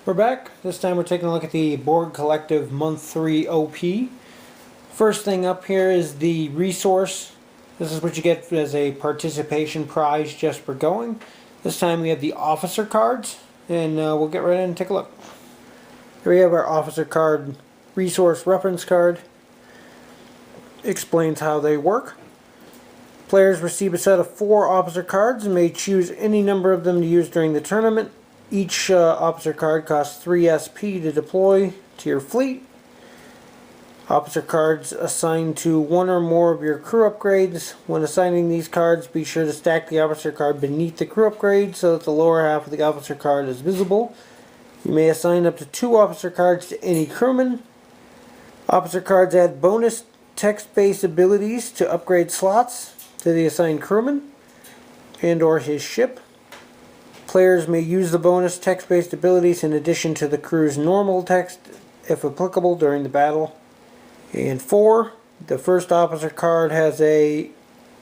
We're back. This time we're taking a look at the Borg Collective Month 3 OP. First thing up here is the resource. This is what you get as a participation prize just for going. This time we have the officer cards, and we'll get right in and take a look. Here we have our officer card resource reference card. Explains how they work. Players receive a set of 4 officer cards and may choose any number of them to use during the tournament. Each officer card costs 3 SP to deploy to your fleet. Officer cards assigned to one or more of your crew upgrades. When assigning these cards, be sure to stack the officer card beneath the crew upgrade so that the lower half of the officer card is visible. You may assign up to 2 officer cards to any crewman. Officer cards add bonus text-based abilities to upgrade slots to the assigned crewman and or his ship. Players may use the bonus text-based abilities in addition to the crew's normal text, if applicable, during the battle. And 4, the first officer card has a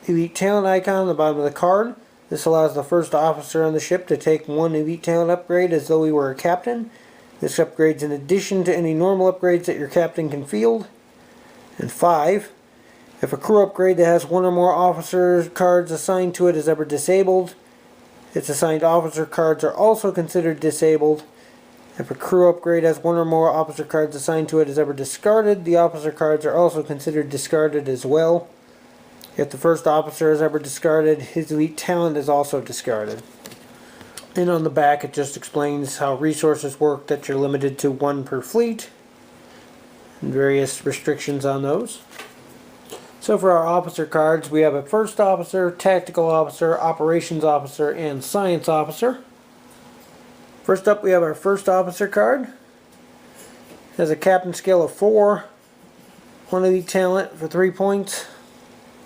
elite talent icon on the bottom of the card. This allows the first officer on the ship to take 1 elite talent upgrade as though he were a captain. This upgrade's in addition to any normal upgrades that your captain can field. And 5, if a crew upgrade that has 1 or more officer cards assigned to it is ever disabled, its assigned officer cards are also considered disabled. If a crew upgrade has 1 or more officer cards assigned to it is ever discarded, the officer cards are also considered discarded as well. If the first officer is ever discarded, his elite talent is also discarded. And on the back it just explains how resources work, that you're limited to 1 per fleet, and various restrictions on those. So for our officer cards, we have a first officer, tactical officer, operations officer, and science officer. First up we have our first officer card. It has a captain skill of 4, 1 elite talent for 3 points.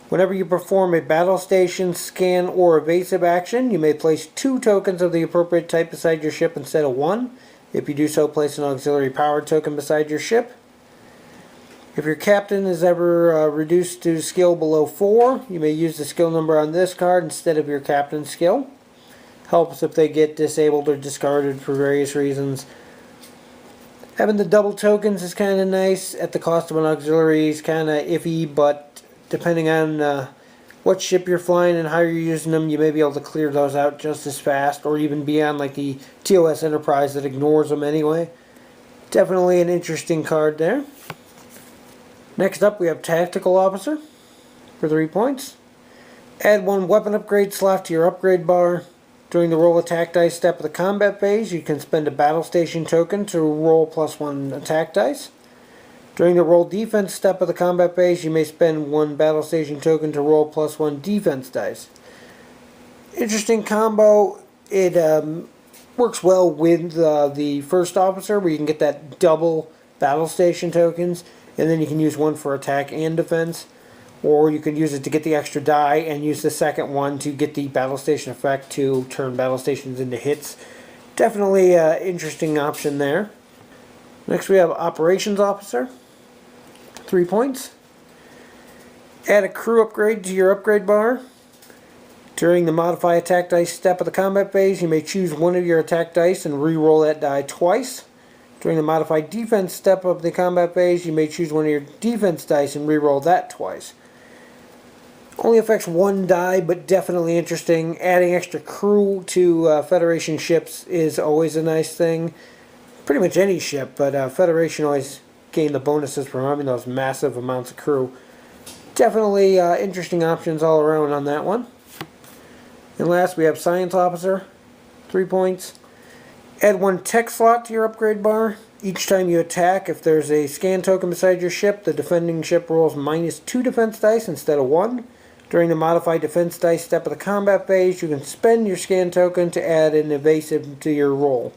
Whenever you perform a battle station, scan, or evasive action, you may place 2 tokens of the appropriate type beside your ship instead of 1. If you do so, place an auxiliary powered token beside your ship. If your captain is ever reduced to skill below 4, you may use the skill number on this card instead of your captain's skill. Helps if they get disabled or discarded for various reasons. Having the double tokens is kind of nice. At the cost of an auxiliary is kind of iffy, but depending on what ship you're flying and how you're using them, you may be able to clear those out just as fast, or even be on like the TOS Enterprise that ignores them anyway. Definitely an interesting card there. Next up we have Tactical Officer for 3 points. Add 1 weapon upgrade slot to your upgrade bar. During the roll attack dice step of the combat phase, you can spend a battle station token to roll +1 attack dice. During the roll defense step of the combat phase, you may spend 1 battle station token to roll +1 defense dice. Interesting combo. It works well with the first officer, where you can get that double battle station tokens, and then you can use 1 for attack and defense, or you could use it to get the extra die and use the second one to get the battle station effect to turn battle stations into hits. Definitely an interesting option there. Next we have Operations Officer, 3 points. Add a crew upgrade to your upgrade bar. During the modify attack dice step of the combat phase, you may choose 1 of your attack dice and re-roll that die twice. During the modified defense step of the combat phase, you may choose 1 of your defense dice and re-roll that twice. Only affects 1 die, but definitely interesting. Adding extra crew to Federation ships is always a nice thing. Pretty much any ship, but Federation always gain the bonuses from having those massive amounts of crew. Definitely interesting options all around on that one. And last we have Science Officer, 3 points. Add 1 tech slot to your upgrade bar. Each time you attack, if there's a scan token beside your ship, the defending ship rolls -2 defense dice instead of 1. During the modified defense dice step of the combat phase, you can spend your scan token to add an evasive to your roll.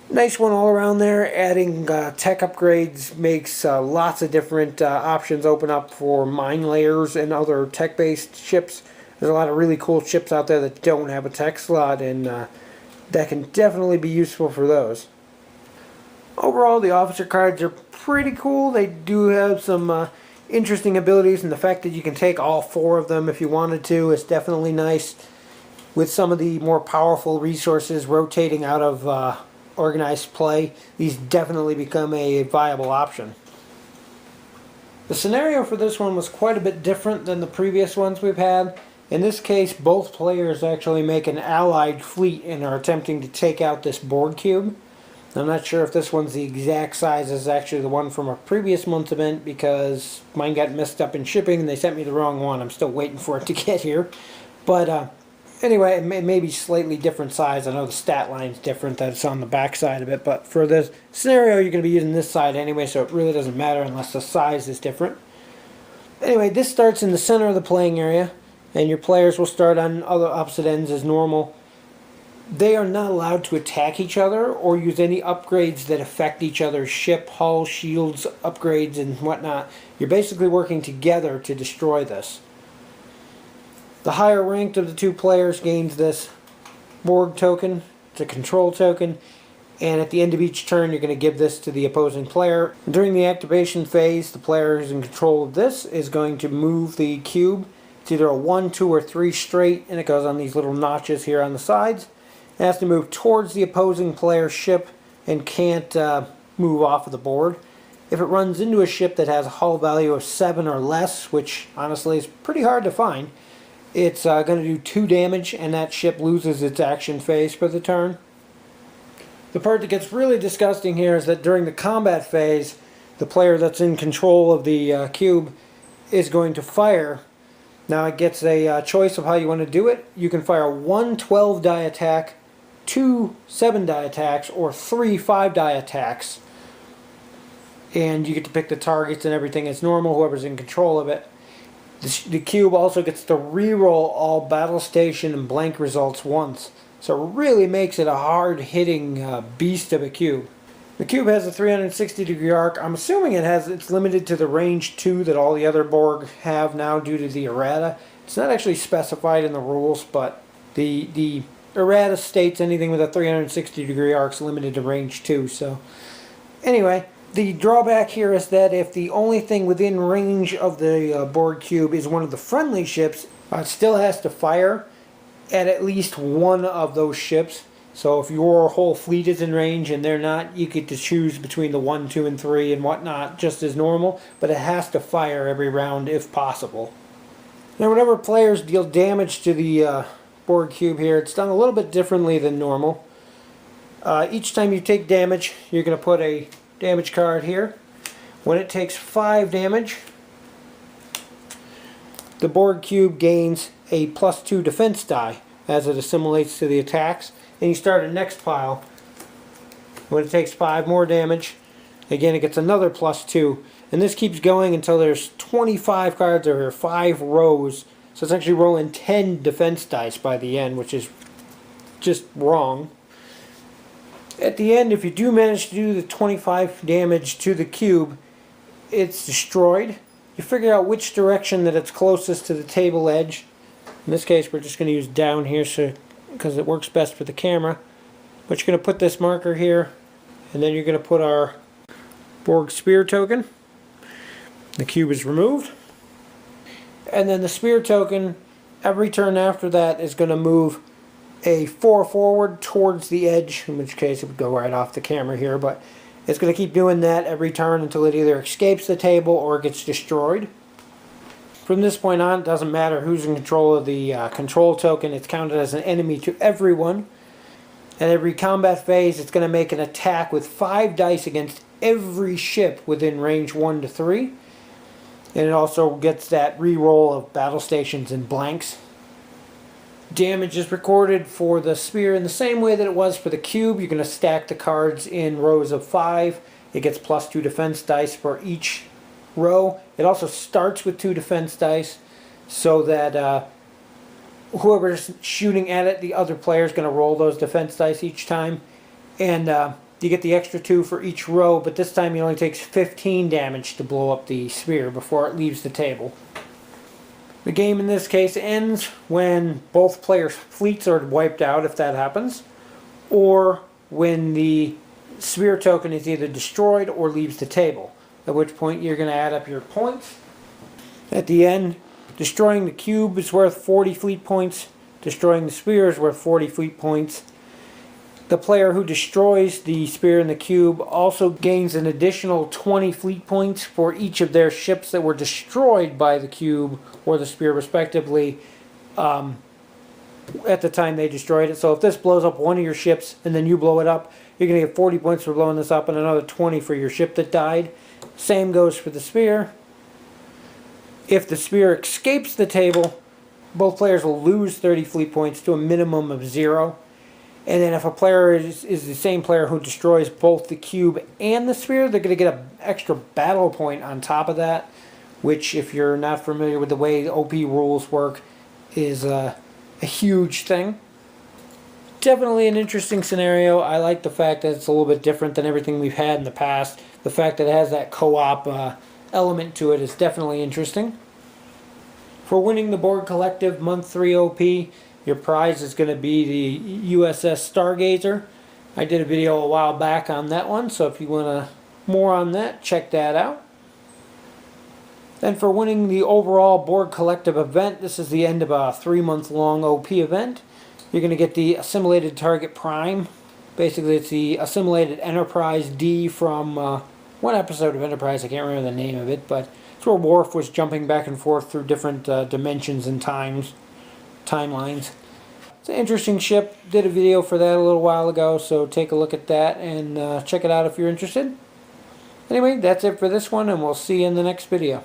Nice one all around there. Adding tech upgrades makes lots of different options open up for mine layers and other tech-based ships. There's a lot of really cool ships out there that don't have a tech slot, and that can definitely be useful for those. Overall, the officer cards are pretty cool. They do have some interesting abilities, and the fact that you can take all 4 of them if you wanted to is definitely nice. With some of the more powerful resources rotating out of organized play, these definitely become a viable option. The scenario for this one was quite a bit different than the previous ones we've had. In this case, both players actually make an allied fleet and are attempting to take out this Borg Cube. I'm not sure if this one's the exact size as actually the one from a previous month's event, because mine got messed up in shipping and they sent me the wrong one. I'm still waiting for it to get here. But anyway, it may be slightly different size. I know the stat line's different, that it's on the back side of it, but for this scenario you're going to be using this side anyway, so it really doesn't matter unless the size is different. Anyway, this starts in the center of the playing area, and your players will start on other opposite ends as normal. They are not allowed to attack each other or use any upgrades that affect each other's ship, hull, shields, upgrades, and whatnot. You're basically working together to destroy this. The higher ranked of the two players gains this Borg token. It's a control token, and at the end of each turn you're going to give this to the opposing player. During the activation phase, the player who's in control of this is going to move the cube. It's either a 1, 2, or 3 straight, and it goes on these little notches here on the sides. It has to move towards the opposing player's ship and can't move off of the board. If it runs into a ship that has a hull value of 7 or less, which honestly is pretty hard to find, it's going to do 2 damage, and that ship loses its action phase for the turn. The part that gets really disgusting here is that during the combat phase, the player that's in control of the cube is going to fire. Now it gets a choice of how you want to do it. You can fire 1 12-die attack, 2 7-die attacks, or 3 5-die attacks. And you get to pick the targets and everything as normal, whoever's in control of it. The cube also gets to reroll all battle station and blank results once. So it really makes it a hard-hitting beast of a cube. The cube has a 360-degree arc. I'm assuming it's limited to the range 2 that all the other Borg have now due to the errata. It's not actually specified in the rules, but the errata states anything with a 360-degree arc is limited to range 2. So anyway, the drawback here is that if the only thing within range of the Borg Cube is one of the friendly ships, it still has to fire at least one of those ships. So if your whole fleet is in range and they're not, you get to choose between the 1, 2, and 3 and whatnot, just as normal, but it has to fire every round if possible. Now whenever players deal damage to the Borg Cube here, it's done a little bit differently than normal. Each time you take damage, you're going to put a damage card here. When it takes 5 damage, the Borg Cube gains a +2 defense die as it assimilates to the attacks. And you start a next pile. When it takes 5 more damage, again it gets another +2. And this keeps going until there's 25 cards or 5 rows. So it's actually rolling 10 defense dice by the end, which is just wrong. At the end, if you do manage to do the 25 damage to the cube, it's destroyed. You figure out which direction that it's closest to the table edge. In this case, we're just going to use down here because it works best for the camera. But you're going to put this marker here, and then you're going to put our Borg Sphere token. The cube is removed. And then the Sphere token, every turn after that, is going to move a 4 forward towards the edge, in which case it would go right off the camera here, but it's going to keep doing that every turn until it either escapes the table or it gets destroyed. From this point on, it doesn't matter who's in control of the control token, it's counted as an enemy to everyone. At every combat phase, it's going to make an attack with 5 dice against every ship within range 1 to 3. And it also gets that reroll of battle stations and blanks. Damage is recorded for the Sphere in the same way that it was for the cube. You're going to stack the cards in rows of 5. It gets +2 defense dice for each row. It also starts with 2 defense dice so that whoever's shooting at it, the other player is going to roll those defense dice each time. And you get the extra 2 for each row, but this time it only takes 15 damage to blow up the Sphere before it leaves the table. The game in this case ends when both players' fleets are wiped out, if that happens, or when the Sphere token is either destroyed or leaves the table, at which point you're going to add up your points. At the end, destroying the cube is worth 40 fleet points, destroying the Sphere is worth 40 fleet points, The player who destroys the Sphere and the Cube also gains an additional 20 fleet points for each of their ships that were destroyed by the Cube or the Sphere respectively at the time they destroyed it. So if this blows up one of your ships and then you blow it up, you're going to get 40 points for blowing this up and another 20 for your ship that died. Same goes for the Sphere. If the Sphere escapes the table, both players will lose 30 fleet points to a minimum of 0. And then if a player is the same player who destroys both the Cube and the Sphere, they're going to get an extra battle point on top of that, which, if you're not familiar with the way OP rules work, is a huge thing. Definitely an interesting scenario. I like the fact that it's a little bit different than everything we've had in the past. The fact that it has that co-op element to it is definitely interesting. For winning the Borg Collective Month 3 OP, your prize is going to be the USS Stargazer. I did a video a while back on that one, so if you want more on that, check that out. Then for winning the overall Borg Collective event, this is the end of a 3-month-long OP event. You're going to get the Assimilated Target Prime. Basically, it's the Assimilated Enterprise D from one episode of Enterprise. I can't remember the name of it, but it's where Worf was jumping back and forth through different dimensions and timelines. It's an interesting ship. Did a video for that a little while ago, so take a look at that and check it out if you're interested. Anyway, that's it for this one, and we'll see you in the next video.